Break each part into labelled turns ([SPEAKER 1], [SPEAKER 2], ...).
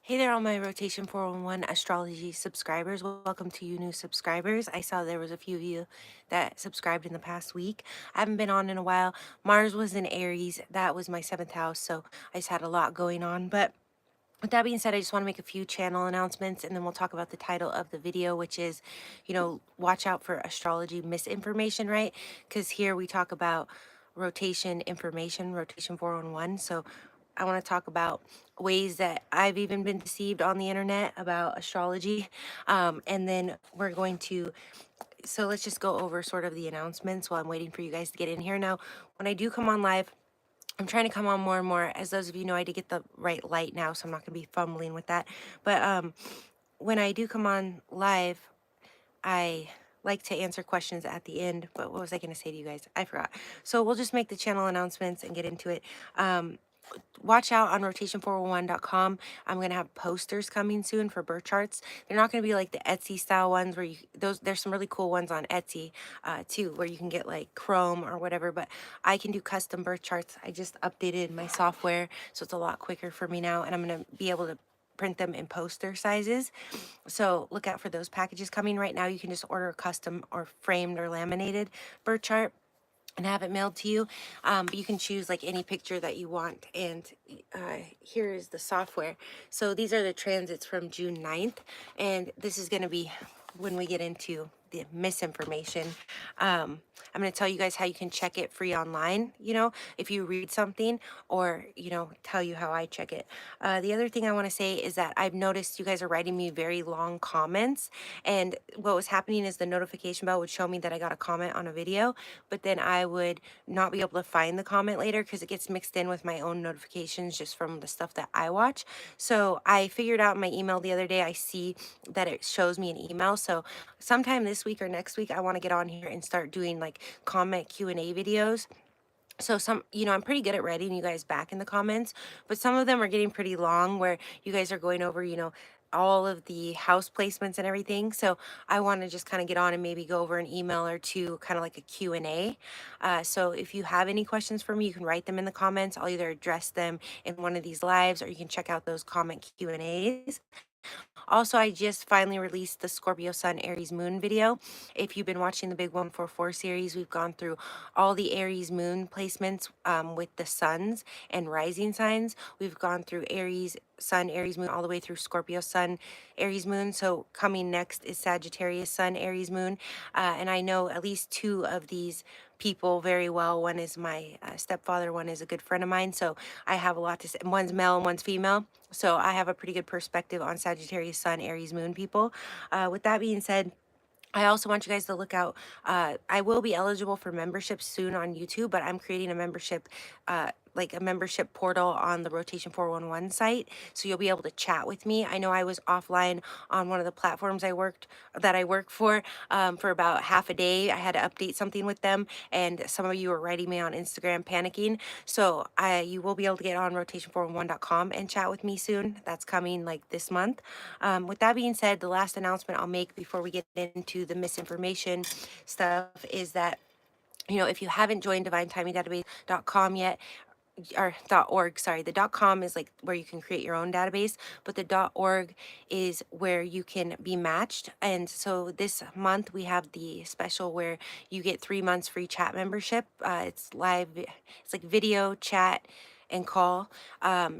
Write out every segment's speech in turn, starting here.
[SPEAKER 1] Hey there, all my Rotation 411 astrology subscribers. Welcome to you new subscribers. I saw there was a few of you that subscribed in the past week. I haven't been on in a while. Mars was in Aries. That was my seventh house, so I just had a lot going on. But with that being said, I just want to make a few channel announcements and then we'll talk about the title of the video, which is, watch out for astrology misinformation, right? Because here we talk about rotation information, rotation 411. So I want to talk about ways that I've even been deceived on the internet about astrology. And then we're going to, so let's just go over sort of the announcements while I'm waiting for you guys to get in here. Now, when I do come on live, I'm trying to come on more and more. As those of you know, I did get the right light now, so I'm not going to be fumbling with that. But when I do come on live, I like to answer questions at the end. But what was I going to say to you guys? I forgot. So we'll just make the channel announcements and get into it. Watch out on rotation411.com. I'm going to have posters coming soon for birth charts. They're not going to be like the Etsy style ones where there's some really cool ones on Etsy too, where you can get like chrome or whatever, but I can do custom birth charts. I just updated my software, so it's a lot quicker for me now, and I'm going to be able to print them in poster sizes. So look out for those packages coming. Right now you can just order a custom or framed or laminated birth chart and have it mailed to you. But you can choose like any picture that you want. And here is the software. So these are the transits from June 9th. And this is going to be when we get into the misinformation. I'm going to tell you guys how you can check it free online, if you read something, or, tell you how I check it. The other thing I want to say is that I've noticed you guys are writing me very long comments. And what was happening is the notification bell would show me that I got a comment on a video, but then I would not be able to find the comment later because it gets mixed in with my own notifications just from the stuff that I watch. So I figured out in my email the other day, I see that it shows me an email. So sometime this week or next week, I want to get on here and start doing like comment Q&A videos. So I'm pretty good at writing you guys back in the comments, but some of them are getting pretty long where you guys are going over, all of the house placements and everything. So I want to just kind of get on and maybe go over an email or two, kind of like a Q&A. So if you have any questions for me, you can write them in the comments. I'll either address them in one of these lives, or you can check out those comment Q&As. Also, I just finally released the Scorpio Sun Aries Moon video. If you've been watching the Big 144 series, we've gone through all the Aries Moon placements with the suns and rising signs. We've gone through Aries Sun, Aries Moon, all the way through Scorpio Sun, Aries Moon. So coming next is Sagittarius Sun, Aries Moon. And I know at least two of these people very well. One is my stepfather, one is a good friend of mine. So I have a lot to say. One's male and one's female. So I have a pretty good perspective on Sagittarius Sun, Aries Moon people. With that being said, I also want you guys to look out. I will be eligible for membership soon on YouTube, but I'm creating a membership, like a membership portal on the Rotation 411 site. So you'll be able to chat with me. I know I was offline on one of the platforms I work for about half a day. I had to update something with them, and some of you were writing me on Instagram panicking. So you will be able to get on rotation411.com and chat with me soon. That's coming like this month. With that being said, the last announcement I'll make before we get into the misinformation stuff is that, if you haven't joined divinetimingdatabase.com yet, or .org, sorry, the .com is like where you can create your own database, but the .org is where you can be matched. And so this month we have the special where you get 3 months free chat membership. It's live, it's like video, chat, and call.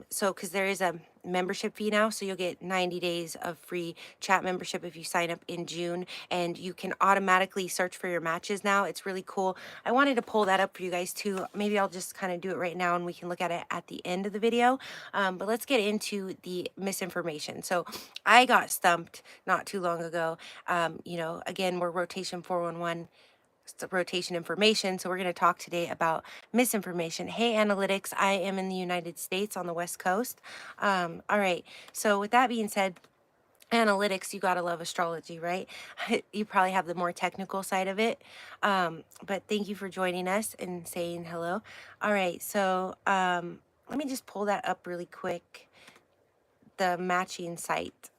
[SPEAKER 1] So because there is a membership fee now, so you'll get 90 days of free chat membership if you sign up in June, and you can automatically search for your matches now. It's really cool. I wanted to pull that up for you guys too. Maybe I'll just kind of do it right now and we can look at it at the end of the video. But let's get into the misinformation. So I got stumped not too long ago. Again, we're Rotation 411, rotation information. So we're going to talk today about misinformation. Hey, analytics, I am in the United States on the West Coast. All right. So with that being said, analytics, you gotta love astrology, right? You probably have the more technical side of it. But thank you for joining us and saying hello. All right. So let me just pull that up really quick. The matching site.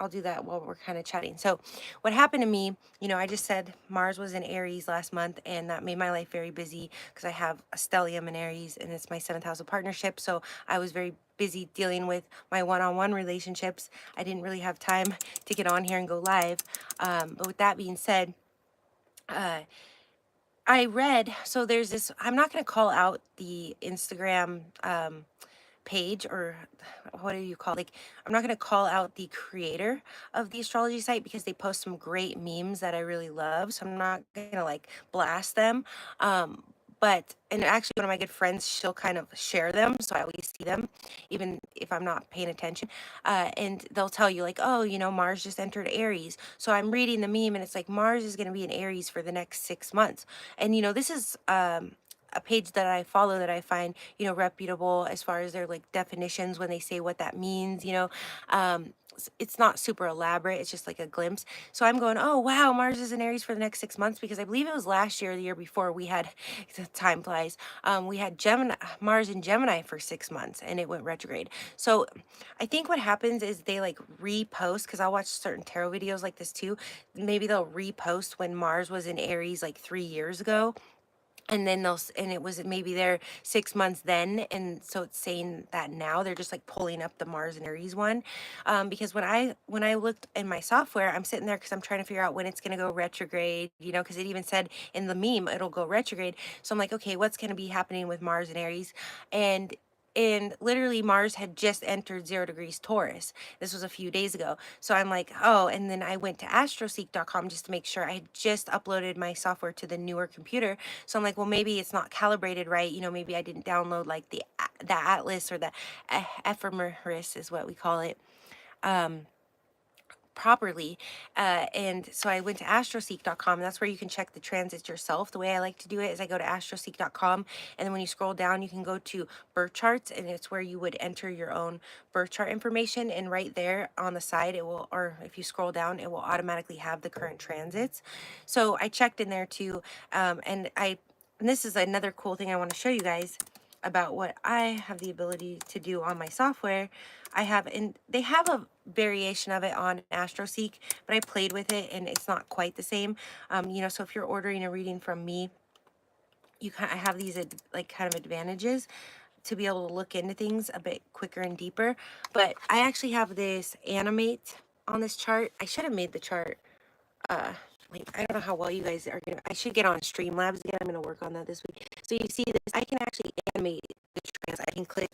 [SPEAKER 1] I'll do that while we're kind of chatting. So what happened to me, I just said Mars was in Aries last month, and that made my life very busy because I have a stellium in Aries, and it's my seventh house of partnership. So I was very busy dealing with my one-on-one relationships. I didn't really have time to get on here and go live. But with that being said, uh, I read, so there's this, I'm not going to call out the Instagram page, or what do you call, like, I'm not going to call out the creator of the astrology site because they post some great memes that I really love, so I'm not going to like blast them. But and actually one of my good friends, she'll kind of share them, so I always see them even if I'm not paying attention. And they'll tell you like, oh, Mars just entered Aries. So I'm reading the meme and it's like Mars is going to be in Aries for the next 6 months. And this is a page that I follow that I find, reputable as far as their like definitions when they say what that means, it's not super elaborate. It's just like a glimpse. So I'm going, oh, wow, Mars is in Aries for the next 6 months, because I believe it was last year or the year before we had, the time flies, we had Gemini, Mars in Gemini for 6 months and it went retrograde. So I think what happens is they like repost, because I'll watch certain tarot videos like this too. Maybe they'll repost when Mars was in Aries like 3 years ago, and then and it was maybe there 6 months then, and so it's saying that now they're just like pulling up the Mars and Aries one. Because when I looked in my software, I'm sitting there because I'm trying to figure out when it's going to go retrograde, because it even said in the meme it'll go retrograde. So I'm like, okay, what's going to be happening with Mars and Aries? And literally Mars had just entered 0 degrees Taurus. This was a few days ago. So I'm like, oh, and then I went to astroseek.com just to make sure. I had just uploaded my software to the newer computer. So I'm like, well, maybe it's not calibrated right. Maybe I didn't download like the atlas, or the ephemeris is what we call it, properly. And so I went to astroseek.com. That's where you can check the transits yourself. The way I like to do it is I go to astroseek.com, and then when you scroll down, you can go to birth charts, and it's where you would enter your own birth chart information. And right there on the side, it will, or if you scroll down, it will automatically have the current transits. So I checked in there too. And this is another cool thing I want to show you guys about what I have the ability to do on my software. And they have a variation of it on AstroSeek, but I played with it and it's not quite the same. So if you're ordering a reading from me, I have these like kind of advantages to be able to look into things a bit quicker and deeper. But I actually have this animate on this chart. I should have made the chart like, I don't know how well you guys are gonna, I should get on Streamlabs again. I'm gonna work on that this week. So you see this, I can actually animate the trans. I can click,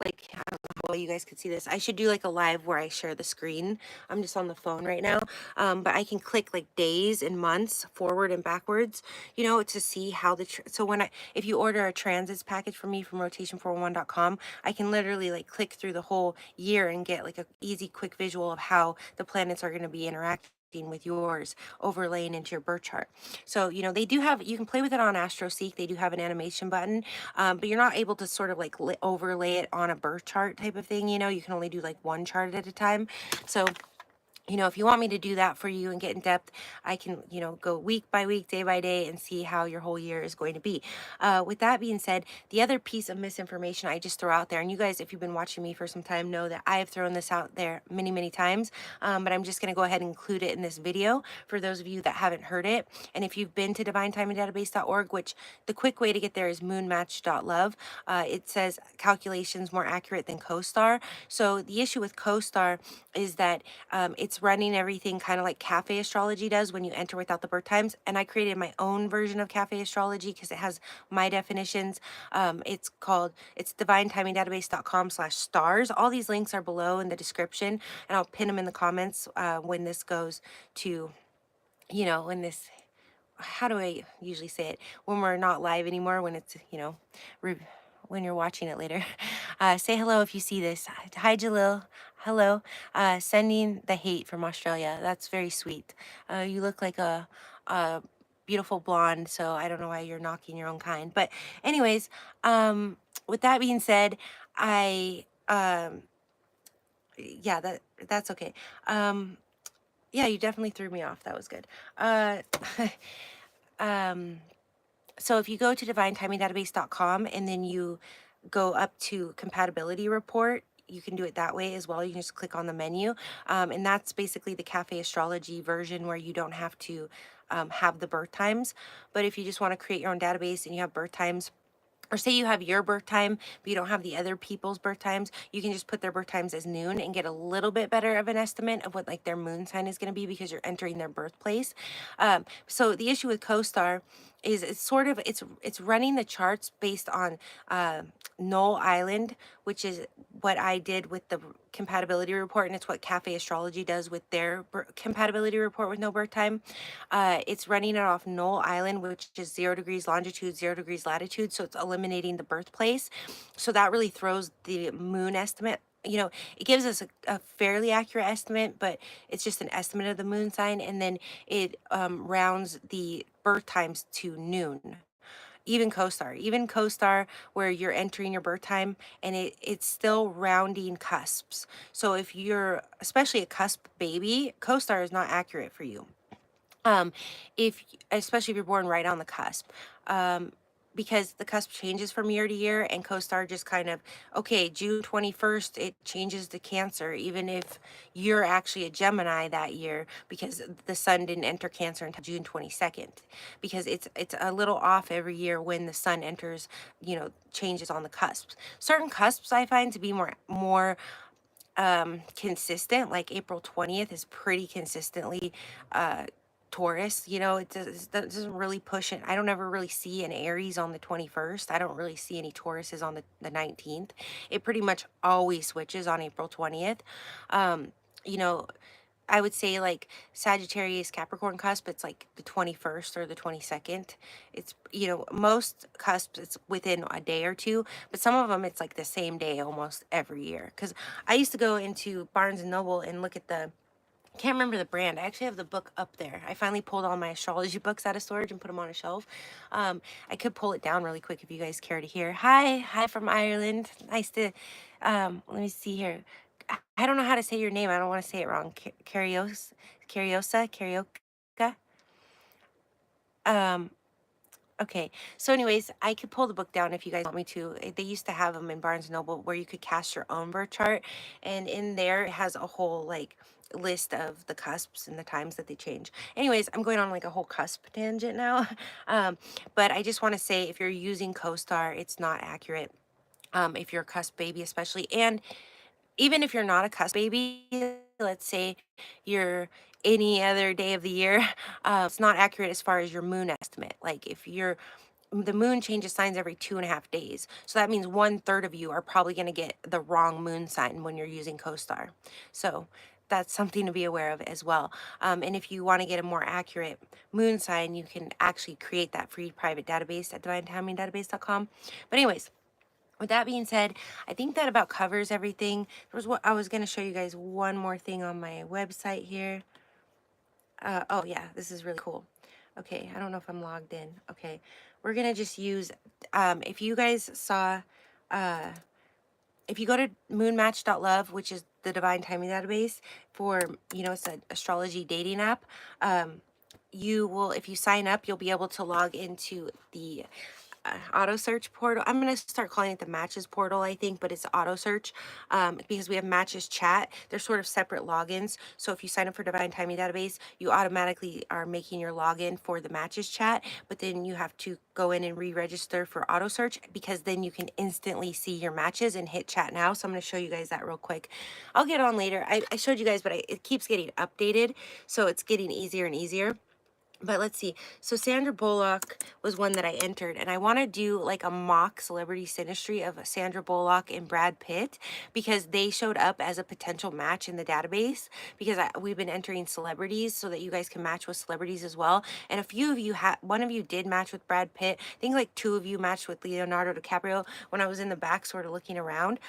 [SPEAKER 1] like, I don't know how well you guys could see this. I should do like a live where I share the screen. I'm just on the phone right now. But I can click like days and months forward and backwards, to see how so if you order a transits package from me from rotation411.com, I can literally like click through the whole year and get like a easy, quick visual of how the planets are going to be interacting with yours, overlaying into your birth chart. So they do have, you can play with it on AstroSeek. They do have an animation button, but you're not able to sort of like overlay it on a birth chart type of thing. You can only do like one chart at a time. So if you want me to do that for you and get in depth, I can, go week by week, day by day, and see how your whole year is going to be. With that being said, the other piece of misinformation I just throw out there, and you guys, if you've been watching me for some time, know that I have thrown this out there many, many times, but I'm just going to go ahead and include it in this video for those of you that haven't heard it. And if you've been to divinetimingdatabase.org, which the quick way to get there is moonmatch.love, it says calculations more accurate than CoStar. So the issue with CoStar is that it's running everything kind of like cafe astrology does when you enter without the birth times. And I created my own version of cafe astrology because it has my definitions. It's divinetimingdatabase.com/stars. All these links are below in the description, and I'll pin them in the comments when this goes to, when this, how do I usually say it? When we're not live anymore, when it's, when you're watching it later. Say hello if you see this. Hi, Jalil. Hello. Sending the hate from Australia. That's very sweet. You look like a beautiful blonde, so I don't know why you're knocking your own kind. But anyways, with that being said, yeah, that's okay. Yeah, you definitely threw me off. That was good. So if you go to divinetimingdatabase.com and then you go up to compatibility report, you can do it that way as well. You can just click on the menu. And that's basically the Cafe Astrology version where you don't have to have the birth times. But if you just want to create your own database and you have birth times, or say you have your birth time, but you don't have the other people's birth times, you can just put their birth times as noon and get a little bit better of an estimate of what like their moon sign is going to be because you're entering their birthplace. So the issue with CoStar is it's running the charts based on Null Island, which is what I did with the compatibility report, and it's what Cafe Astrology does with their compatibility report with no birth time. It's running it off Null Island, which is 0 degrees longitude, 0 degrees latitude, so it's eliminating the birthplace. So that really throws the moon estimate. You know, it gives us a fairly accurate estimate, but it's just an estimate of the moon sign, and then it rounds the birth times to noon. Even CoStar, where you're entering your birth time and it's still rounding cusps. So if you're especially a cusp baby, CoStar is not accurate for you. Um, if especially if you're born right on the cusp. Because the cusp changes from year to year, and CoStar just kind of, okay, June 21st, it changes to Cancer, even if you're actually a Gemini that year, because the sun didn't enter Cancer until June 22nd, because it's a little off every year when the sun enters, changes on the cusps. Certain cusps I find to be more consistent, like April 20th is pretty consistently uh Taurus. It doesn't really push it. I don't ever really see an Aries on the 21st. I don't really see any Tauruses on the 19th. It pretty much always switches on April 20th. um you know I would say like Sagittarius Capricorn cusp, it's like the 21st or the 22nd. It's, most cusps, it's within a day or two, but some of them it's like the same day almost every year. Because I used to go into Barnes and Noble and look at I can't remember the brand. I actually have the book up there. I finally pulled all my astrology books out of storage and put them on a shelf. I could pull it down really quick if you guys care to hear. Hi from Ireland. Nice to, let me see here. I don't know how to say your name. I don't want to say it wrong. Carioca. Um, Okay. So anyways, I could pull the book down if you guys want me to. They used to have them in Barnes& and Noble where you could cast your own birth chart. And in there, it has a whole like list of the cusps and the times that they change. Anyways, I'm going on like a whole cusp tangent now. Um, but I just want to say if you're using CoStar, it's not accurate. If you're a cusp baby, especially. And even if you're not a cusp baby, let's say you're any other day of the year, it's not accurate as far as your moon estimate. Like if the moon changes signs every 2.5 days. So that means 1/3 of you are probably going to get the wrong moon sign when you're using CoStar. So that's something to be aware of as well. And if you want to get a more accurate moon sign, you can actually create that free private database at divinetimingdatabase.com. But anyways, with that being said, I think that about covers everything. There was what I was going to show you guys one more thing on my website here. Oh yeah, this is really cool. Okay, I don't know if I'm logged in. Okay, we're gonna just use, if you guys saw, uh, if you go to moonmatch.love, which is the divine timing database for, it's an astrology dating app, you will, if you sign up, you'll be able to log into the auto search portal. I'm going to start calling it the matches portal, I think, but it's auto search, because we have matches chat. They're sort of separate logins. So if you sign up for Divine Timing Database, you automatically are making your login for the matches chat, but then you have to go in and re-register for auto search, because then you can instantly see your matches and hit chat now. So I'm going to show you guys that real quick. I'll get on later. I showed you guys, but it keeps getting updated. So it's getting easier and easier. But let's see. So Sandra Bullock was one that I entered, and I want to do like a mock celebrity synastry of Sandra Bullock and Brad Pitt, because they showed up as a potential match in the database, because we've been entering celebrities so that you guys can match with celebrities as well. And a few of you one of you did match with Brad Pitt. I think like 2 of you matched with Leonardo DiCaprio when I was in the back sort of looking around.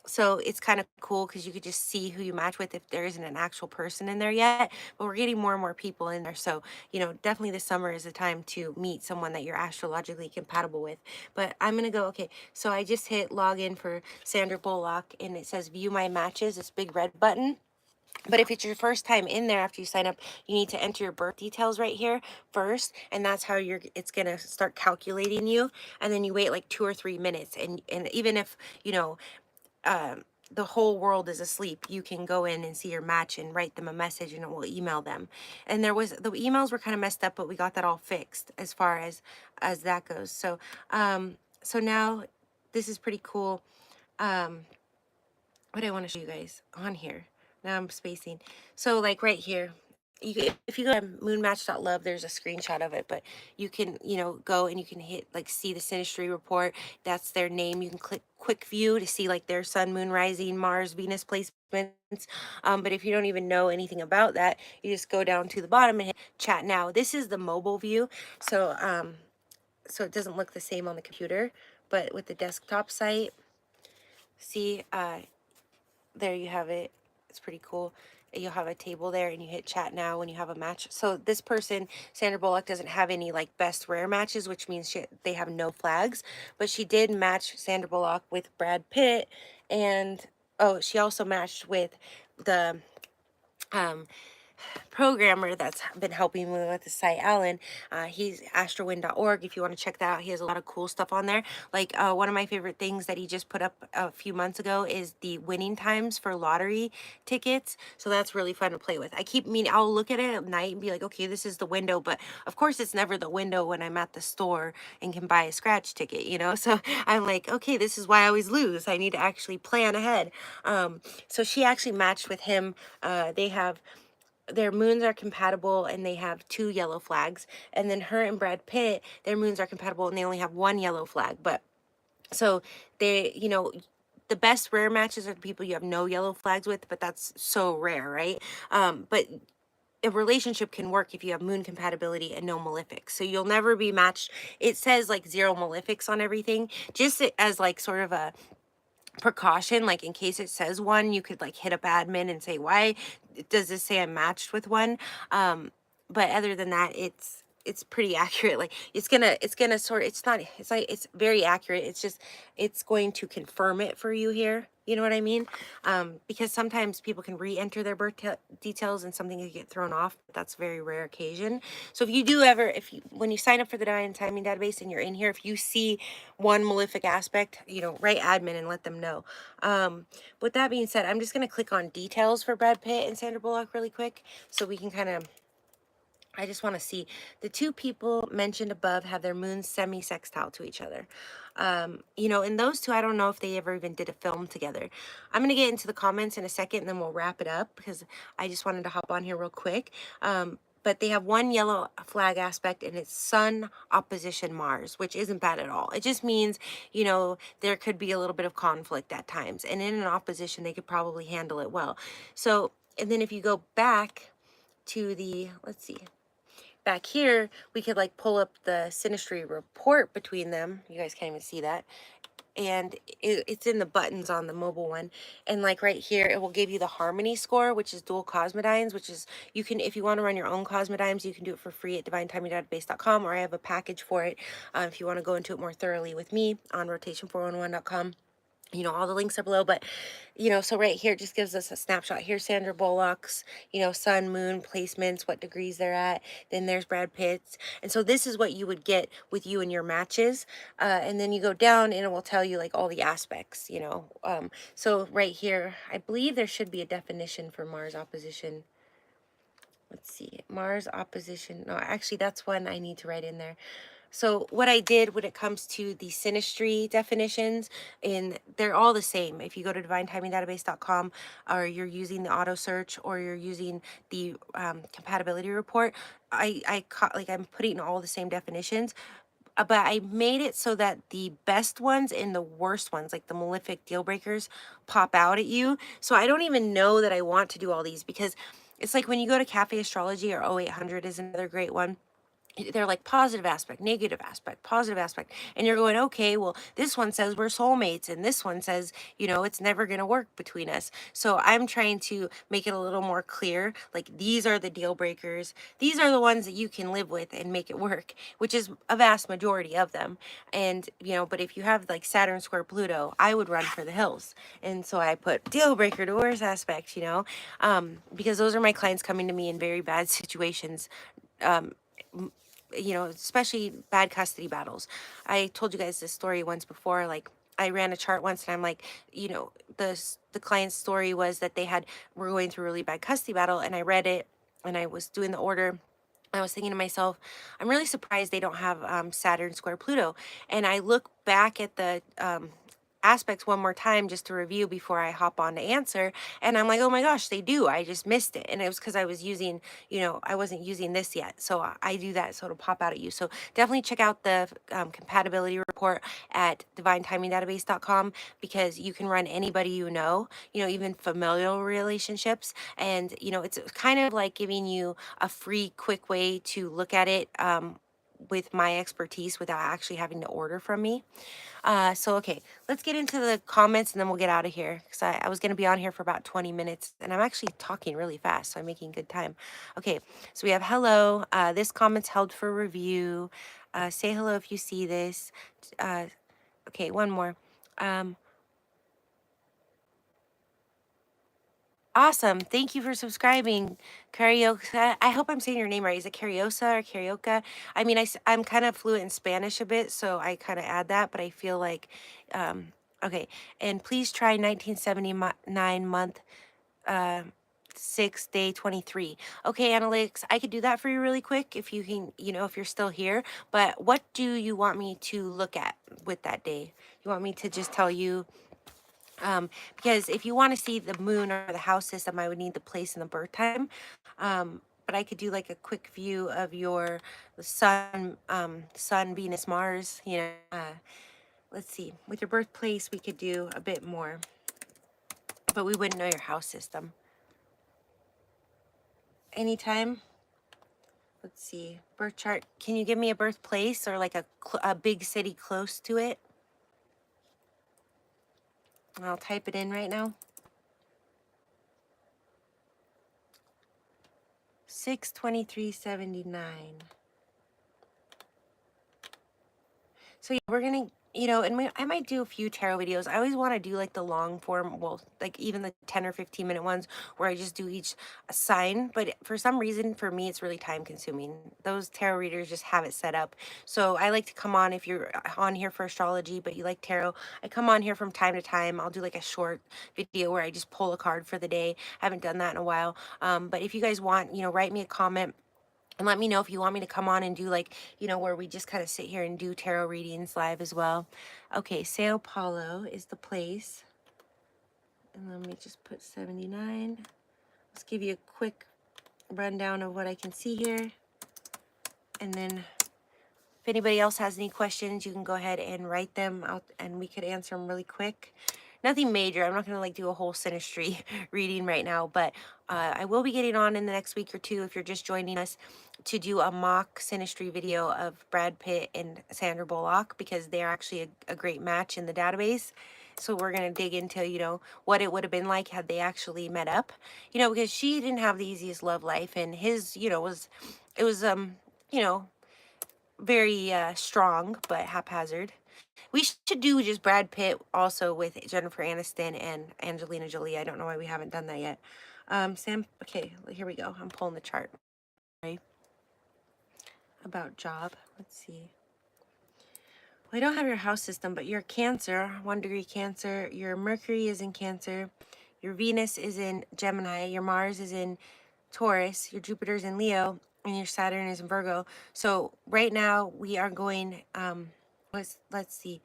[SPEAKER 1] So it's kind of cool because you could just see who you match with if there isn't an actual person in there yet. But we're getting more and more people in there. So, definitely this summer is the time to meet someone that you're astrologically compatible with. But I'm going to go, okay, so I just hit login for Sandra Bullock, and it says view my matches, this big red button. But if it's your first time in there after you sign up, you need to enter your birth details right here first, and that's how it's gonna start calculating you. And then you wait like 2 or 3 minutes, and even if you know the whole world is asleep, you can go in and see your match and write them a message and it will email them. And the emails were kind of messed up, but we got that all fixed as far as that goes. So now this is pretty cool. Um, what I want to show you guys on here. Now I'm spacing. So like right here, if you go to moonmatch.love, there's a screenshot of it, but you can, go and you can hit like see the synastry report. That's their name. You can click quick view to see like their sun, moon, rising, Mars, Venus placements. But if you don't even know anything about that, you just go down to the bottom and hit chat now. This is the mobile view. So it doesn't look the same on the computer, but with the desktop site, see, there you have it. It's pretty cool. You'll have a table there and you hit chat now when you have a match. So this person, Sandra Bullock, doesn't have any like best rare matches, which means they have no flags, but she did match Sandra Bullock with Brad Pitt. And oh, she also matched with the um programmer that's been helping me with the site, Alan. He's astrowin.org. If you want to check that out, he has a lot of cool stuff on there. Like one of my favorite things that he just put up a few months ago is the winning times for lottery tickets. So that's really fun to play with. I'll look at it at night and be like, okay, this is the window, but of course it's never the window when I'm at the store and can buy a scratch ticket, So I'm like, okay, this is why I always lose. I need to actually plan ahead. So she actually matched with him. They have their moons are compatible and they have 2 yellow flags. And then her and Brad Pitt, their moons are compatible and they only have 1 yellow flag. But so they, the best rare matches are the people you have no yellow flags with, but that's so rare, right? But a relationship can work if you have moon compatibility and no malefics. So you'll never be matched. It says like 0 malefics on everything, just as like sort of a precaution, like in case it says one, you could like hit up admin and say, why does this say I'm matched with one? But other than that, it's pretty accurate. Like it's gonna sort, it's very accurate. It's just it's going to confirm it for you here, you know what I mean? Because sometimes people can re-enter their details and something can get thrown off, but that's a very rare occasion. So if you do ever, when you sign up for the divine timing database and you're in here, if you see one malefic aspect, write admin and let them know. With that being said, I'm just going to click on details for Brad Pitt and Sandra Bullock really quick so we can I just want to see. The 2 people mentioned above have their moons semi-sextile to each other. And those 2, I don't know if they ever even did a film together. I'm going to get into the comments in a second and then we'll wrap it up because I just wanted to hop on here real quick. But they have 1 yellow flag aspect and it's Sun opposition Mars, which isn't bad at all. It just means, there could be a little bit of conflict at times. And in an opposition, they could probably handle it well. So, and then if you go back to let's see, back here, we could like pull up the synastry report between them. You guys can't even see that. And it's in the buttons on the mobile one. And like right here, it will give you the harmony score, which is dual cosmodynes, which is, you can, if you want to run your own cosmodynes, you can do it for free at divinetimingdatabase.com, or I have a package for it if you want to go into it more thoroughly with me on rotation411.com. All the links are below, but, so right here, it just gives us a snapshot. Here's Sandra Bullock's, sun, moon placements, what degrees they're at. Then there's Brad Pitt's. And so this is what you would get with you and your matches. And then you go down and it will tell you like all the aspects, So right here, I believe there should be a definition for Mars opposition. Let's see, Mars opposition. No, actually, that's one I need to write in there. So what I did when it comes to the synastry definitions, and they're all the same. If you go to divinetimingdatabase.com, or you're using the auto search, or you're using the compatibility report, I'm putting all the same definitions. But I made it so that the best ones and the worst ones, like the malefic deal breakers, pop out at you. So I don't even know that I want to do all these, because it's like when you go to Cafe Astrology, or 0800 is another great one. They're like positive aspect, negative aspect, positive aspect. And you're going, okay, well, this one says we're soulmates, and this one says, it's never going to work between us. So I'm trying to make it a little more clear. Like, these are the deal breakers. These are the ones that you can live with and make it work, which is a vast majority of them. And, but if you have like Saturn square Pluto, I would run for the hills. And so I put deal breaker to worst aspect, because those are my clients coming to me in very bad situations. Especially bad custody battles. I told you guys this story once before. Like, I ran a chart once, and I'm like, the client's story was that were going through a really bad custody battle, and I read it, and I was doing the order. I was thinking to myself, I'm really surprised they don't have Saturn square Pluto. And I look back at the aspects one more time just to review before I hop on to answer. And I'm like, oh my gosh, they do. I just missed it. And it was because I was using, I wasn't using this yet. So I do that so it'll pop out at you. So definitely check out the compatibility report at divinetimingdatabase.com, because you can run anybody even familial relationships. And, it's kind of like giving you a free, quick way to look at it with my expertise without actually having to order from me. Okay, let's get into the comments and then we'll get out of here, because I was going to be on here for about 20 minutes and I'm actually talking really fast, so I'm making good time. Okay, so we have hello. This comment's held for review. Say hello if you see this. Uh, okay, one more. Um, Awesome. Thank you for subscribing, Carioca. I hope I'm saying your name right. Is it Cariosa or Carioca? I mean, I'm kind of fluent in Spanish a bit, so I kind of add that, but I feel like, okay. And please try 1979 month, uh, 6 day 23. Okay, analytics, I could do that for you really quick if you can, if you're still here. But what do you want me to look at with that day? You want me to just tell you? Because if you want to see the moon or the house system, I would need the place and the birth time. But I could do like a quick view of your sun, Venus, Mars. Let's see. With your birthplace, we could do a bit more, but we wouldn't know your house system. Anytime. Let's see. Birth chart. Can you give me a birthplace or like a big city close to it? I'll type it in right now. 6/23/79. So yeah, we're gonna, I might do a few tarot videos. I always want to do like the long form, well, like even the 10 or 15-minute ones where I just do each sign. But for some reason, for me, it's really time consuming. Those tarot readers just have it set up. So I like to come on, if you're on here for astrology, but you like tarot, I come on here from time to time. I'll do like a short video where I just pull a card for the day. I haven't done that in a while. But if you guys want, write me a comment and let me know if you want me to come on and do like, where we just kind of sit here and do tarot readings live as well. Okay, Sao Paulo is the place. And let me just put 79. Let's give you a quick rundown of what I can see here. And then if anybody else has any questions, you can go ahead and write them out and we could answer them really quick. Nothing major. I'm not going to like do a whole synastry reading right now, but I will be getting on in the next week or two, if you're just joining us, to do a mock synastry video of Brad Pitt and Sandra Bullock, because they're actually a great match in the database. So we're going to dig into, what it would have been like had they actually met up, because she didn't have the easiest love life, and his, it was, very strong, but haphazard. We should do just Brad Pitt also with Jennifer Aniston and Angelina Jolie. I don't know why we haven't done that yet. Sam, okay, here we go. I'm pulling the chart. Right? About job. Let's see. Well, I don't have your house system, but you're Cancer, 1 degree Cancer. Your Mercury is in Cancer. Your Venus is in Gemini. Your Mars is in Taurus. Your Jupiter is in Leo. And your Saturn is in Virgo. So right now we are going, let's see.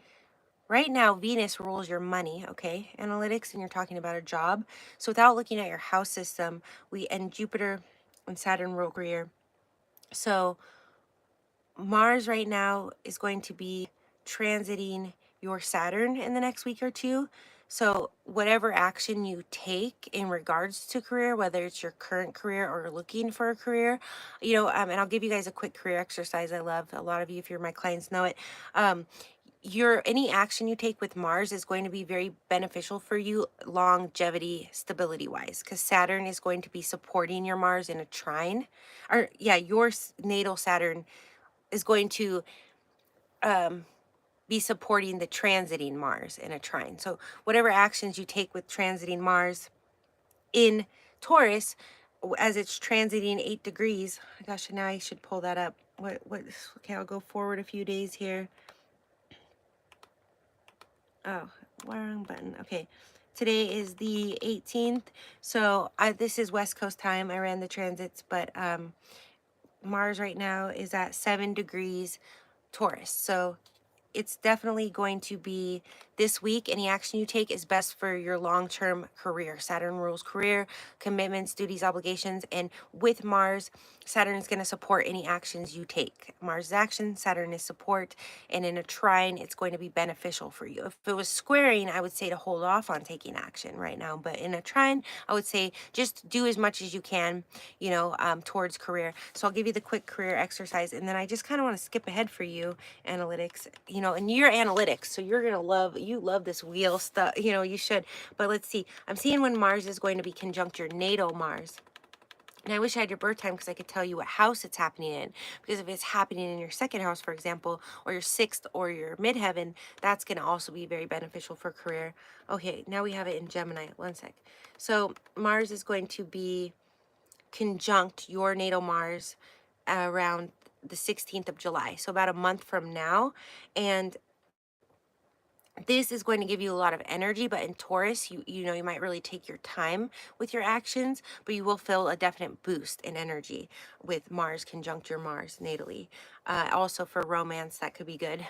[SPEAKER 1] Right now, Venus rules your money, okay? Analytics, and you're talking about a job. So without looking at your house system, and Jupiter and Saturn rule career. So Mars right now is going to be transiting your Saturn in the next week or two. So whatever action you take in regards to career, whether it's your current career or looking for a career, and I'll give you guys a quick career exercise I love. A lot of you, if you're my clients, know it. Any action you take with Mars is going to be very beneficial for you longevity, stability wise, because Saturn is going to be supporting your Mars in a trine. Or yeah, your natal Saturn is going to be supporting the transiting Mars in a trine. So whatever actions you take with transiting Mars in Taurus, as it's transiting 8 degrees. Gosh, now I should pull that up. Okay, I'll go forward a few days here. Oh, wrong button. Okay. Today is the 18th. So this is West Coast time. I ran the transits, but Mars right now is at 7 degrees Taurus. So it's definitely going to be this week. Any action you take is best for your long-term career. Saturn rules career, commitments, duties, obligations, and with Mars, Saturn is going to support any actions you take. Mars is action, Saturn is support, and in a trine, it's going to be beneficial for you. If it was squaring, I would say to hold off on taking action right now, but in a trine, I would say just do as much as you can, towards career. So I'll give you the quick career exercise, and then I just kind of want to skip ahead for you, analytics, and you're analytics, so you're gonna love this wheel stuff, you should. But let's see, I'm seeing when Mars is going to be conjunct your natal Mars. And I wish I had your birth time because I could tell you what house it's happening in. Because if it's happening in your second house, for example, or your sixth or your midheaven, that's going to also be very beneficial for career. Okay, now we have it in Gemini. One sec. So Mars is going to be conjunct your natal Mars around the 16th of July. So about a month from now. And this is going to give you a lot of energy, but in Taurus, you might really take your time with your actions, but you will feel a definite boost in energy with Mars conjunct your Mars natally. Also for romance, that could be good,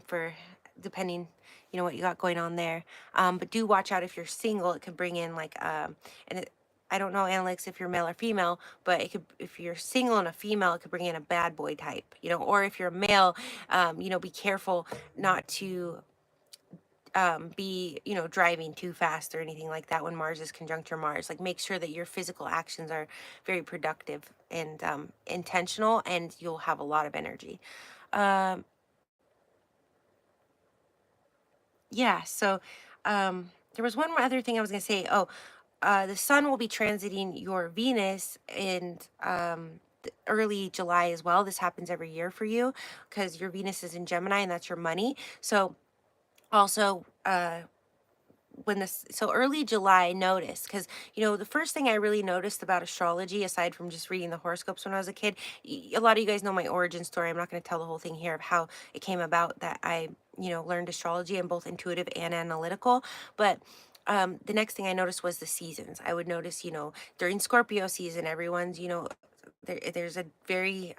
[SPEAKER 1] for depending, what you got going on there. But do watch out if you're single. It could bring in like and it, I don't know, Alex, if you're male or female, but it could, if you're single and a female, it could bring in a bad boy type, or if you're a male, be careful not to be, driving too fast or anything like that when Mars is conjunct your Mars. Like, make sure that your physical actions are very productive and intentional, and you'll have a lot of energy. Um, yeah, so there was one more other thing I was going to say. Oh, the sun will be transiting your Venus in early July as well. This happens every year for you because your Venus is in Gemini and that's your money. So, also, when this so early July, notice, because the first thing I really noticed about astrology, aside from just reading the horoscopes when I was a kid, a lot of you guys know my origin story. I'm not going to tell the whole thing here of how it came about that I learned astrology. I'm both intuitive and analytical, but the next thing I noticed was the seasons. I would notice, during Scorpio season, everyone's, there's a very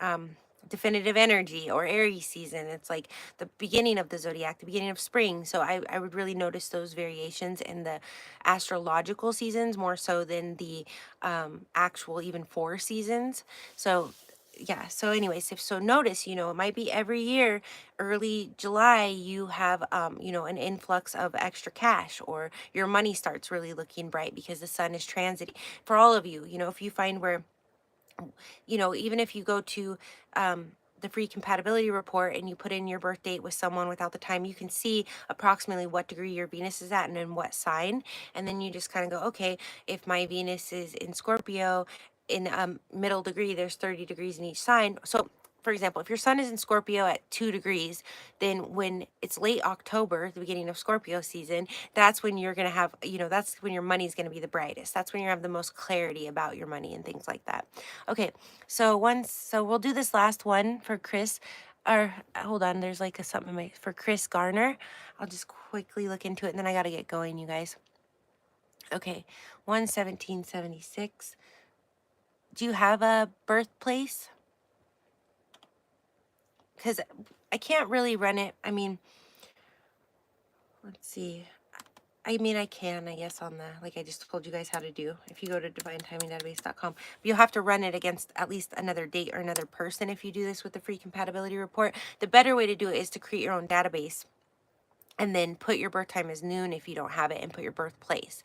[SPEAKER 1] definitive energy, or Aries season. It's like the beginning of the zodiac, the beginning of spring. So I would really notice those variations in the astrological seasons more so than the actual even 4 seasons. So yeah, so anyways, if so, notice, it might be every year early July you have an influx of extra cash, or your money starts really looking bright because the sun is transiting. For all of you, if you find where, even if you go to the free compatibility report and you put in your birth date with someone without the time, you can see approximately what degree your Venus is at and in what sign. And then you just kind of go, okay, if my Venus is in Scorpio in middle degree, there's 30 degrees in each sign. So for example, if your sun is in Scorpio at 2 degrees, then when it's late October, the beginning of Scorpio season, that's when you're going to have, that's when your money is going to be the brightest. That's when you have the most clarity about your money and things like that. Okay, so we'll do this last one for Chris. Or hold on, there's like a something for Chris Garner. I'll just quickly look into it and then I gotta get going, you guys. Okay, 11776. Do you have a birthplace? Because I can't really run it. I mean, let's see. I can, I guess, on the, like I just told you guys how to do, if you go to divinetimingdatabase.com. But you'll have to run it against at least another date or another person if you do this with the free compatibility report. The better way to do it is to create your own database and then put your birth time as noon if you don't have it, and put your birthplace.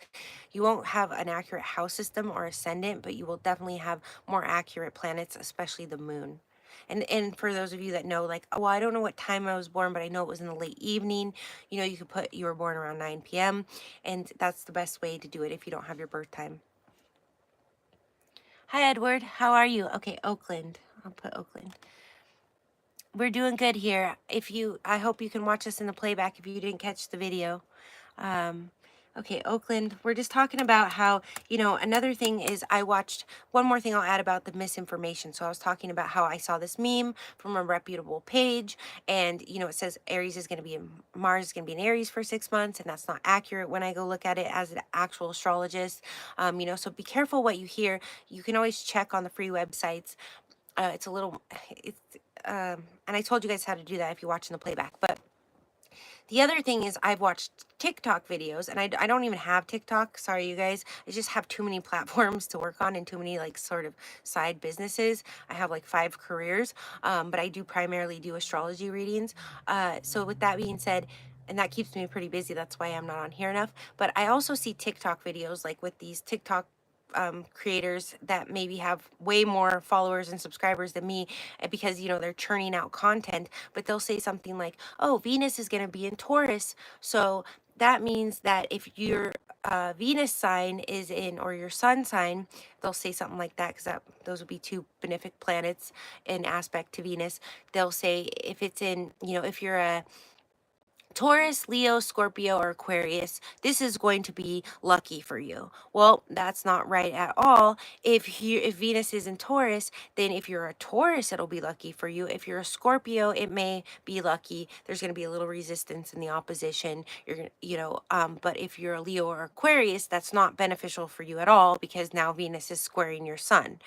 [SPEAKER 1] You won't have an accurate house system or ascendant, but you will definitely have more accurate planets, especially the moon. And for those of you that know, like, oh, well, I don't know what time I was born, but I know it was in the late evening, you could put you were born around 9 p.m. And that's the best way to do it if you don't have your birth time. Hi, Edward. How are you? Okay, Oakland. I'll put Oakland. We're doing good here. I hope you can watch us in the playback if you didn't catch the video. Um, Okay, Oakland, we're just talking about how, another thing is I watched, one more thing I'll add about the misinformation. So I was talking about how I saw this meme from a reputable page, and, it says Aries is going to be in, Mars is going to be in Aries for 6 months, and that's not accurate when I go look at it as an actual astrologist. So be careful what you hear. You can always check on the free websites. It's a little, it's, and I told you guys how to do that if you're watching the playback, but the other thing is I've watched TikTok videos, and I don't even have TikTok. Sorry, you guys. I just have too many platforms to work on and too many like sort of side businesses. I have like 5 careers, but I do primarily do astrology readings. So with that being said, and that keeps me pretty busy. That's why I'm not on here enough. But I also see TikTok videos like with these TikTok creators that maybe have way more followers and subscribers than me, because they're churning out content, but they'll say something like, oh, Venus is going to be in Taurus, so that means that if your Venus sign is in, or your sun sign, they'll say something like that, because those would be 2 benefic planets in aspect to Venus. They'll say if it's in, if you're a Taurus, Leo, Scorpio, or Aquarius, this is going to be lucky for you. Well, that's not right at all. If Venus is in Taurus, then if you're a Taurus, it'll be lucky for you. If you're a Scorpio, it may be lucky. There's going to be a little resistance in the opposition. You're going to, but if you're a Leo or Aquarius, that's not beneficial for you at all, because now Venus is squaring your sun.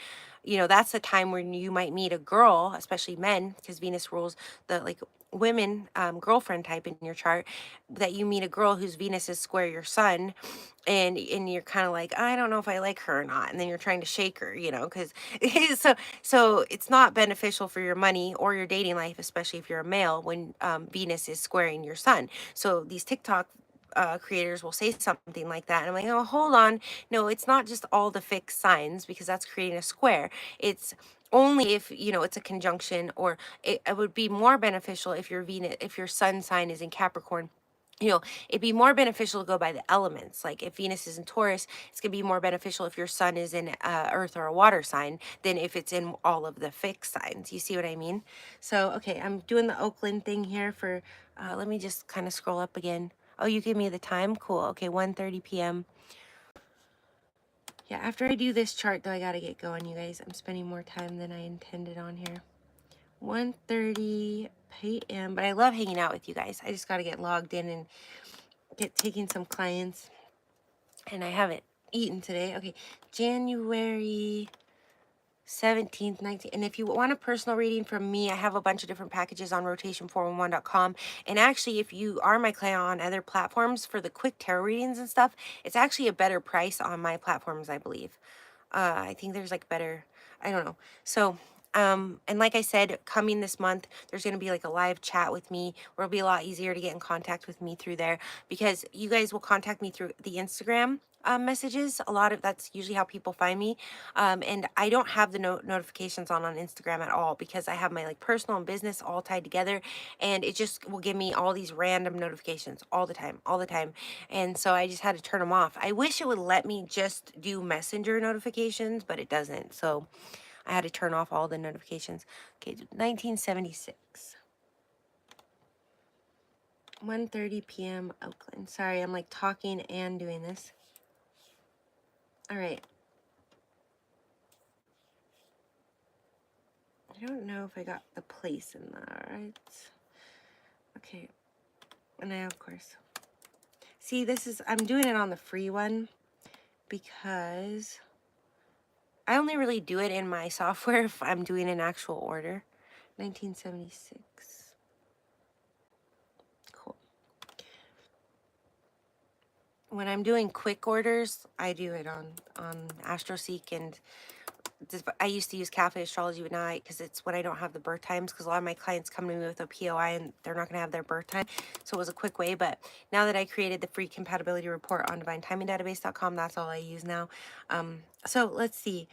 [SPEAKER 1] That's a time when you might meet a girl, especially men, because Venus rules the like women, girlfriend type in your chart, that you meet a girl whose Venus is square your sun, and you're kind of like, I don't know if I like her or not, and then you're trying to shake her, because so it's not beneficial for your money or your dating life, especially if you're a male, when Venus is squaring your sun. So these TikTok creators will say something like that, and I'm like, oh, hold on, no, it's not just all the fixed signs, because that's creating a square. It's only if it's a conjunction, or it would be more beneficial if your Venus, if your sun sign is in Capricorn. It'd be more beneficial to go by the elements. Like if Venus is in Taurus, it's gonna be more beneficial if your sun is in Earth or a water sign than if it's in all of the fixed signs. You see what I mean? So okay, I'm doing the Oakland thing here for. Let me just kind of scroll up again. Oh, you give me the time? Cool. Okay, 1:30 p.m. Yeah, after I do this chart, though, I gotta get going, you guys. I'm spending more time than I intended on here. 1:30 p.m. But I love hanging out with you guys. I just gotta get logged in and get taking some clients. And I haven't eaten today. Okay, January 17th, 19th. And if you want a personal reading from me, I have a bunch of different packages on rotation411.com. And actually, if you are my client on other platforms for the quick tarot readings and stuff, it's actually a better price on my platforms, I believe. I think there's like better, I don't know. So, and like I said, coming this month, there's going to be like a live chat with me, where it'll be a lot easier to get in contact with me through there, because you guys will contact me through the Instagram messages. A lot of that's usually how people find me. And I don't have the notifications on Instagram at all, because I have my like personal and business all tied together, and it just will give me all these random notifications all the time, all the time. And so I just had to turn them off. I wish it would let me just do messenger notifications, but it doesn't. So I had to turn off all the notifications. Okay, 1976. 1:30 p.m. Oakland. Sorry, I'm like talking and doing this. All right. I don't know if I got the place in there, right? Okay. And I, of course. See, I'm doing it on the free one, because I only really do it in my software if I'm doing an actual order. 1976. Cool. When I'm doing quick orders, I do it on AstroSeek, and I used to use Cafe Astrology, but now because it's when I don't have the birth times, because a lot of my clients come to me with a POI and they're not going to have their birth time. So it was a quick way. But now that I created the free compatibility report on divinetimingdatabase.com, that's all I use now. So let's see.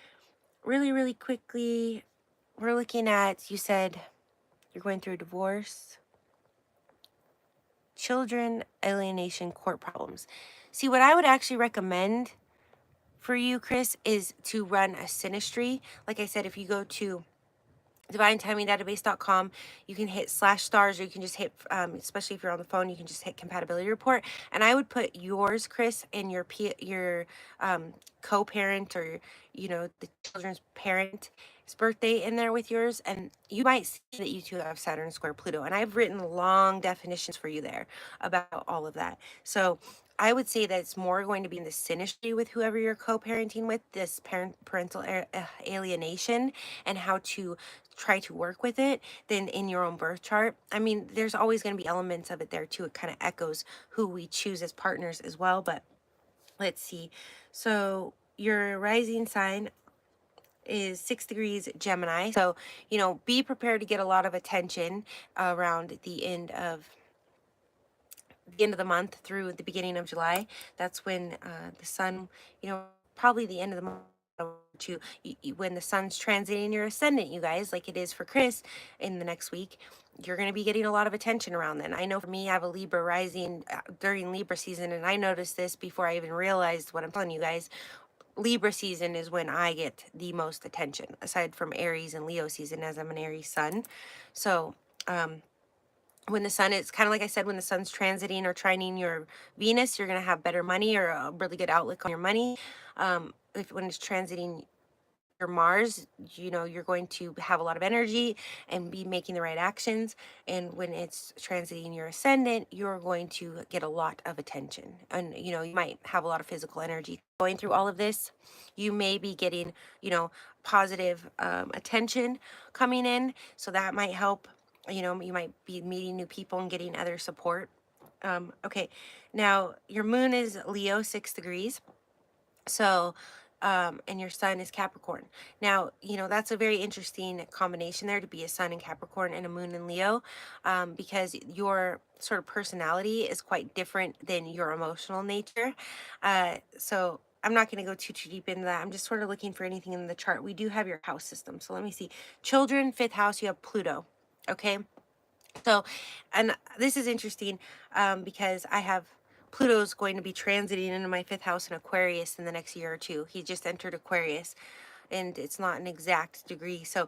[SPEAKER 1] Really, really quickly, we're looking at, you said you're going through a divorce, children, alienation, court problems. See, what I would actually recommend for you, Chris, is to run a synastry. Like I said, if you go to divinetimingdatabase.com. You can hit slash stars, or you can just hit, especially if you're on the phone, you can just hit compatibility report. And I would put yours, Chris, and your co-parent, or the children's parent's birthday in there with yours, and you might see that you two have Saturn square Pluto. And I've written long definitions for you there about all of that. So I would say that it's more going to be in the synastry with whoever you're co-parenting with, this parental alienation, and how to try to work with it, than in your own birth chart. I mean, there's always going to be elements of it there too. It kind of echoes who we choose as partners as well. But let's see. So your rising sign is 6 degrees Gemini. So, be prepared to get a lot of attention around the end of the month through the beginning of July. That's when the sun, probably the end of the month to when the sun's transiting your ascendant, you guys, like it is for Chris in the next week. You're going to be getting a lot of attention around then. I know for me, I have a Libra rising during Libra season, and I noticed this before I even realized what I'm telling you guys. Libra season is when I get the most attention, aside from Aries and Leo season, as I'm an Aries sun. So, when the sun is kind of like I said, when the sun's transiting or trining your Venus, you're going to have better money, or a really good outlook on your money. If when it's transiting your Mars, you're going to have a lot of energy and be making the right actions. And when it's transiting your ascendant, you're going to get a lot of attention. And, you might have a lot of physical energy. Going through all of this, you may be getting, positive attention coming in. So that might help. You might be meeting new people and getting other support. Okay. Now, your moon is Leo, 6 degrees. So, and your sun is Capricorn. Now, that's a very interesting combination there, to be a sun in Capricorn and a moon in Leo, because your sort of personality is quite different than your emotional nature. So I'm not going to go too deep into that. I'm just sort of looking for anything in the chart. We do have your house system. So let me see. Children, fifth house, you have Pluto. Okay. So, and this is interesting because I have Pluto's going to be transiting into my fifth house in Aquarius in the next year or two. He just entered Aquarius, and it's not an exact degree. So,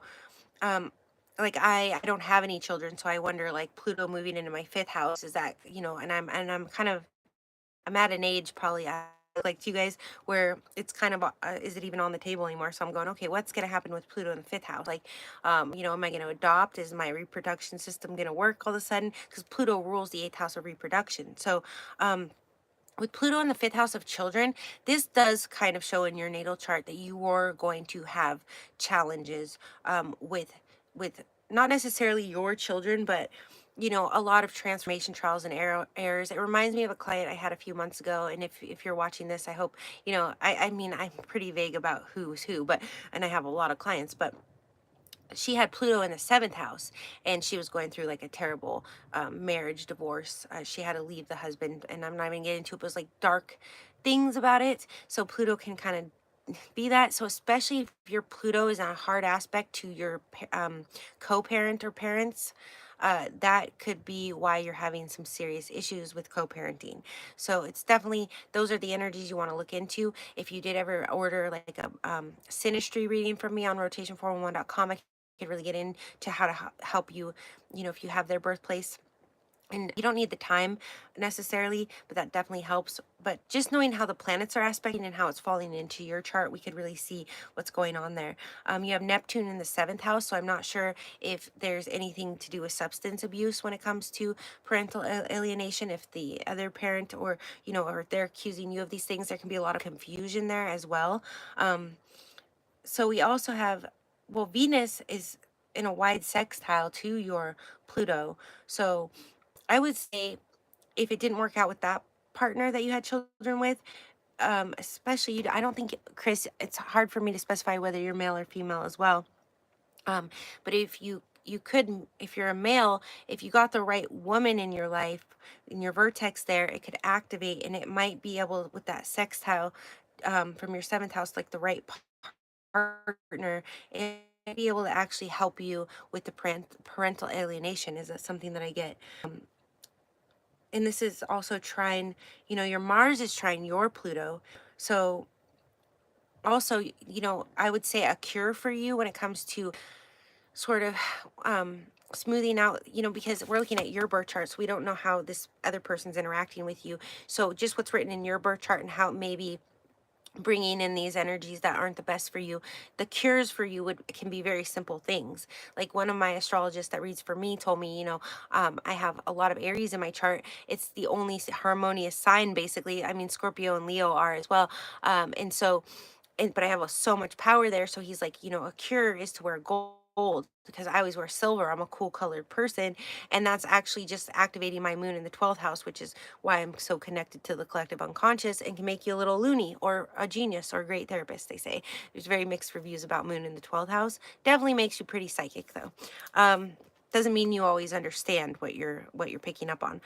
[SPEAKER 1] um, like I don't have any children, so I wonder, like, Pluto moving into my fifth house, is that, and I'm kind of, I'm at an age, probably like you guys, where it's kind of is it even on the table anymore? So I'm going, okay, what's going to happen with Pluto in the fifth house? Like, am I going to adopt? Is my reproduction system going to work all of a sudden? Because Pluto rules the eighth house of reproduction. So, with Pluto in the fifth house of children, this does kind of show in your natal chart that you are going to have challenges with not necessarily your children, but a lot of transformation trials and errors. It reminds me of a client I had a few months ago, and if you're watching this, I hope I mean, I'm pretty vague about who's who, but and I have a lot of clients, but she had Pluto in the seventh house, and she was going through like a terrible marriage divorce. She had to leave the husband, and I'm not even getting into it, but it was like dark things about it. So Pluto can kind of be that. So especially if your Pluto is in a hard aspect to your co-parent or parents, that could be why you're having some serious issues with co-parenting. So it's definitely, those are the energies you want to look into. If you did ever order like a synastry reading from me on rotation411.com, I could really get into how to help you, if you have their birthplace. And you don't need the time necessarily, but that definitely helps. But just knowing how the planets are aspecting and how it's falling into your chart, we could really see what's going on there. You have Neptune in the seventh house, so I'm not sure if there's anything to do with substance abuse when it comes to parental alienation. If the other parent, or they're accusing you of these things, there can be a lot of confusion there as well. So we also have, well, Venus is in a wide sextile to your Pluto. So I would say, if it didn't work out with that partner that you had children with, especially you, I don't think, Chris, it's hard for me to specify whether you're male or female as well. But if you could, if you're a male, if you got the right woman in your life, in your vertex there, it could activate, and it might be able, with that sextile from your seventh house, like the right partner, and be able to actually help you with the parental alienation. Is that something that I get? And this is also trying, your Mars is trying your Pluto. So also, I would say a cure for you when it comes to sort of um, smoothing out, because we're looking at your birth chart, so we don't know how this other person's interacting with you. So just what's written in your birth chart and how it may be bringing in these energies that aren't the best for you. The cures for you can be very simple things. Like one of my astrologists that reads for me told me, I have a lot of Aries in my chart. It's the only harmonious sign, basically. I mean, Scorpio and Leo are as well. And so but I have so much power there. So he's like, a cure is to wear gold because I always wear silver. I'm a cool colored person. And that's actually just activating my moon in the 12th house, which is why I'm so connected to the collective unconscious and can make you a little loony or a genius or a great therapist, they say. There's very mixed reviews about moon in the 12th house. Definitely makes you pretty psychic though. Doesn't mean you always understand what you're picking up on.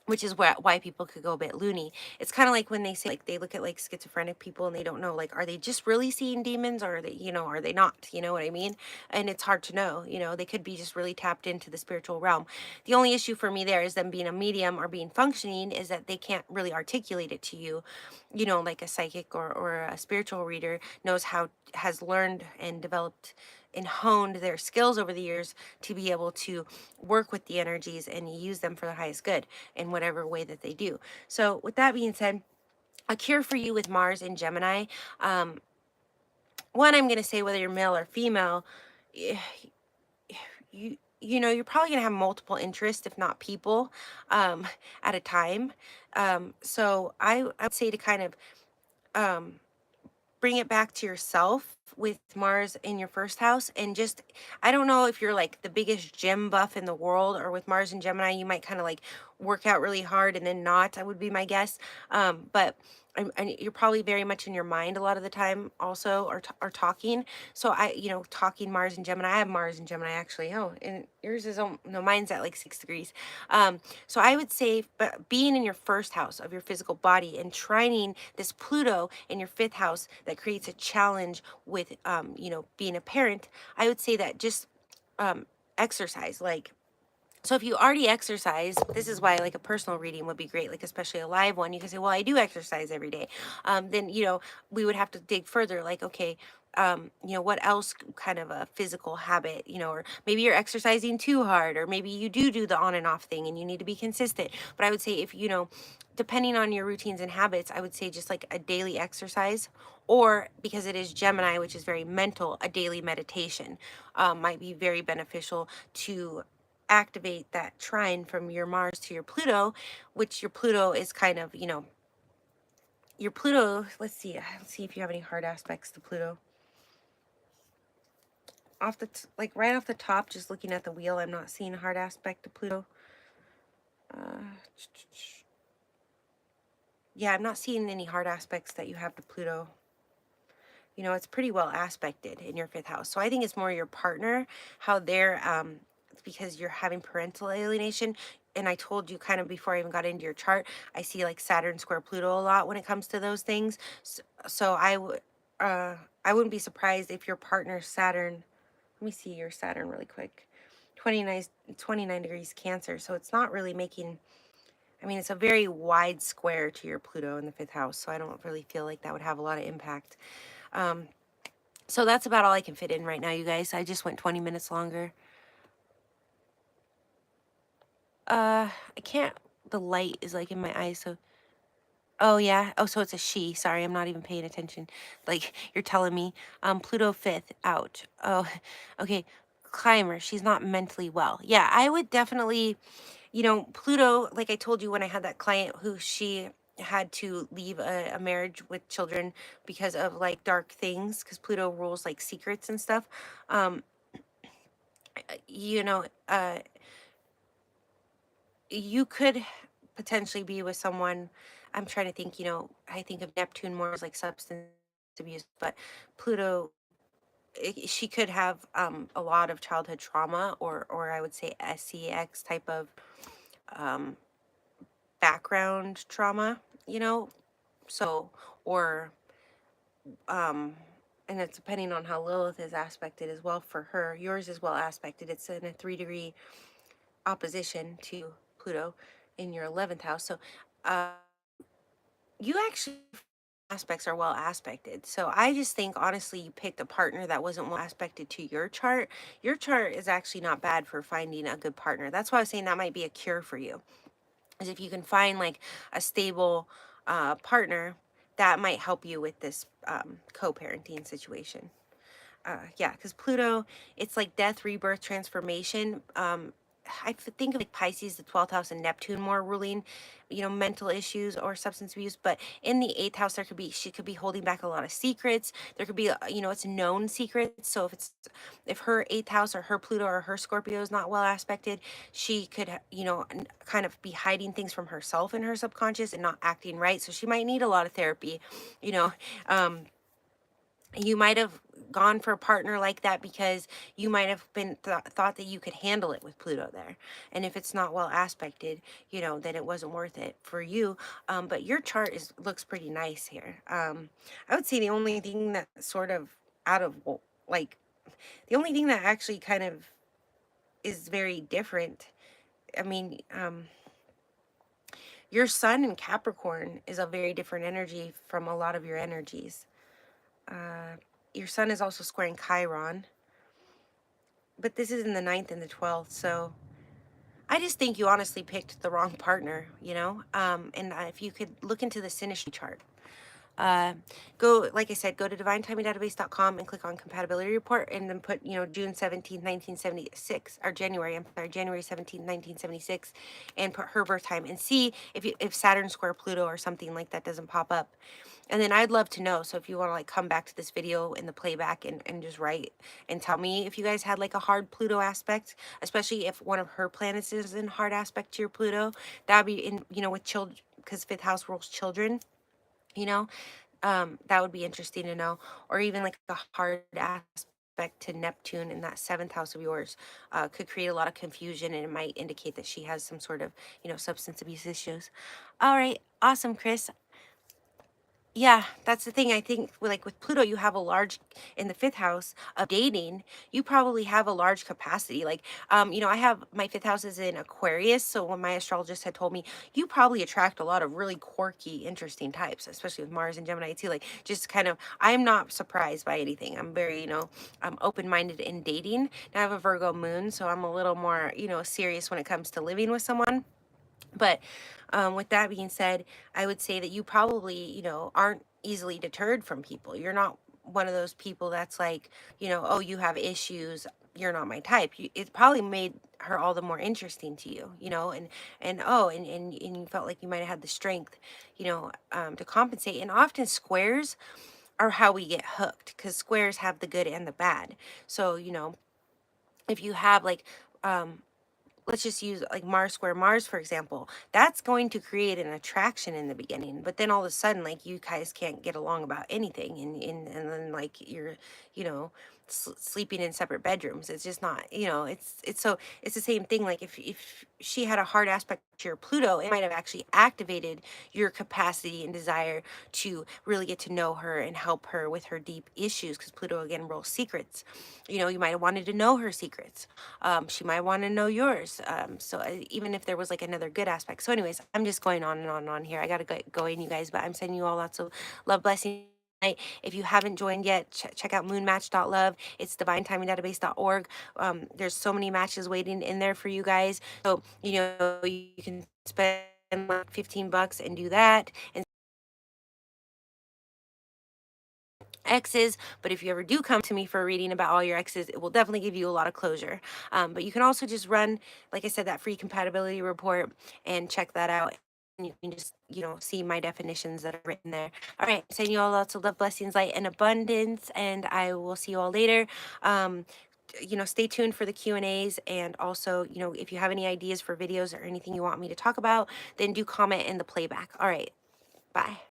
[SPEAKER 1] Which is why people could go a bit loony. It's kind of like when they say, like, they look at like schizophrenic people and they don't know, like, are they just really seeing demons, or are they, are they not? You know what I mean? And it's hard to know. They could be just really tapped into the spiritual realm. The only issue for me there is them being a medium or being functioning is that they can't really articulate it to you. Like a psychic or a spiritual reader has learned and developed and honed their skills over the years to be able to work with the energies and use them for the highest good in whatever way that they do. So with that being said, a cure for you with Mars and Gemini. Um, One, I'm going to say whether you're male or female, eh, you're probably going to have multiple interests, if not people, at a time. So I would say to kind of um, bring it back to yourself with Mars in your first house. And just, I don't know if you're like the biggest gym buff in the world, or with Mars and Gemini you might kind of like work out really hard and then not, I would be my guess. But and you're probably very much in your mind a lot of the time also, or talking. So talking Mars and Gemini. I have Mars and Gemini actually. Oh, and yours is, no, mine's at like 6 degrees. So I would say, but being in your first house of your physical body and trining this Pluto in your fifth house that creates a challenge with, being a parent, I would say that just exercise. Like, so if you already exercise, this is why like a personal reading would be great, like especially a live one. You can say, well, I do exercise every day. Then, we would have to dig further, like, okay, what else kind of a physical habit, or maybe you're exercising too hard, or maybe you do the on and off thing and you need to be consistent. But I would say if, depending on your routines and habits, I would say just like a daily exercise, or because it is Gemini, which is very mental, a daily meditation might be very beneficial to activate that trine from your Mars to your Pluto, which your Pluto is kind of, your Pluto, let's see if you have any hard aspects to Pluto. Like right off the top, just looking at the wheel, I'm not seeing a hard aspect to Pluto. Uh, yeah, I'm not seeing any hard aspects that you have to Pluto. It's pretty well aspected in your fifth house. So I think it's more your partner, how they're, it's because you're having parental alienation. And I told you kind of before I even got into your chart, I see like Saturn square Pluto a lot when it comes to those things. So I wouldn't be surprised if your partner's Saturn, let me see your Saturn really quick, 29 degrees Cancer. So it's not really making, I mean, it's a very wide square to your Pluto in the fifth house. So I don't really feel like that would have a lot of impact. Um, so that's about all I can fit in right now, you guys. I just went 20 minutes longer. I can't, the light is like in my eyes, so. Oh, yeah. Oh, so it's a she. Sorry, I'm not even paying attention. Like, you're telling me. Pluto fifth, out. Oh, okay. Climber, she's not mentally well. Yeah, I would definitely, Pluto, like I told you when I had that client who she had to leave a marriage with children because of like dark things, because Pluto rules like secrets and stuff. Um, you know, uh, you could potentially be with someone. I'm trying to think, I think of Neptune more as like substance abuse, but Pluto, she could have a lot of childhood trauma, or I would say SCX type of um, background trauma, so, or, um, and it's depending on how Lilith is aspected as well for her. Yours is well aspected. It's in a 3 degree opposition to Pluto in your 11th house. So, uh, you actually aspects are well aspected. So I just think honestly you picked a partner that wasn't well aspected to your chart. Your chart is actually not bad for finding a good partner. That's why I was saying that might be a cure for you. Is if you can find like a stable partner that might help you with this co-parenting situation. Yeah, because Pluto, it's like death, rebirth, transformation. Think of like Pisces, the 12th house, and Neptune more ruling, mental issues or substance abuse. But in the 8th house, she could be holding back a lot of secrets. There could be, it's known secrets. So if her 8th house or her Pluto or her Scorpio is not well aspected, she could, kind of be hiding things from herself in her subconscious and not acting right. So she might need a lot of therapy, you know. Um, you might have gone for a partner like that because you might have been thought that you could handle it with Pluto there. And if it's not well aspected, then it wasn't worth it for you. But your chart looks pretty nice here. I would say the only thing that sort of out of like the only thing that actually kind of is very different. I mean, your sun in Capricorn is a very different energy from a lot of your energies. Your sun is also squaring Chiron, but this is in the 9th and the 12th. So I just think you honestly picked the wrong partner, and if you could look into the synastry chart, uh, like I said, go to divinetimingdatabase.com and click on compatibility report and then put, June 17th, 1976, or January 17th, 1976, and put her birth time and see if Saturn square Pluto or something like that doesn't pop up. And then I'd love to know. So if you want to like come back to this video in the playback and just write and tell me if you guys had like a hard Pluto aspect, especially if one of her planets is in hard aspect to your Pluto, that would be in, with children, because 5th house rules children, you know, that would be interesting to know. Or even like a hard aspect to Neptune in that 7th house of yours could create a lot of confusion, and it might indicate that she has some sort of, substance abuse issues. All right. Awesome, Chris. Yeah, that's the thing. I think like with Pluto, you have a large in the 5th house of dating. You probably have a large capacity. Like, I have my 5th house is in Aquarius. So when my astrologist had told me, you probably attract a lot of really quirky, interesting types, especially with Mars and Gemini too. Like, just kind of, I'm not surprised by anything. I'm very, I'm open-minded in dating. Now I have a Virgo moon, so I'm a little more, serious when it comes to living with someone. But with that being said, I would say that you probably, aren't easily deterred from people. You're not one of those people that's like, oh, you have issues. You're not my type. It probably made her all the more interesting to you, and you felt like you might have had the strength, to compensate. And often squares are how we get hooked because squares have the good and the bad. So, if you have like, let's just use like Mars square Mars, for example, that's going to create an attraction in the beginning. But then all of a sudden, like you guys can't get along about anything. And then like you're, you know, sleeping in separate bedrooms. It's just not, it's the same thing. Like if she had a hard aspect to your Pluto, it might have actually activated your capacity and desire to really get to know her and help her with her deep issues. Because Pluto, again, rules secrets. You might have wanted to know her secrets. She might want to know yours. So even if there was like another good aspect. So anyways, I'm just going on and on and on here. I got to get going, you guys, but I'm sending you all lots of love, blessings. If you haven't joined yet, check out moonmatch.love. It's divinetimingdatabase.org. There's so many matches waiting in there for you guys. So, you can spend like 15 bucks and do that. And exes, but if you ever do come to me for a reading about all your exes, it will definitely give you a lot of closure. But you can also just run, like I said, that free compatibility report and check that out. And you can just, see my definitions that are written there. All right, sending you all lots of love, blessings, light, and abundance, and I will see you all later. Stay tuned for the Q&As, and also, if you have any ideas for videos or anything you want me to talk about, then do comment in the playback. All right, bye.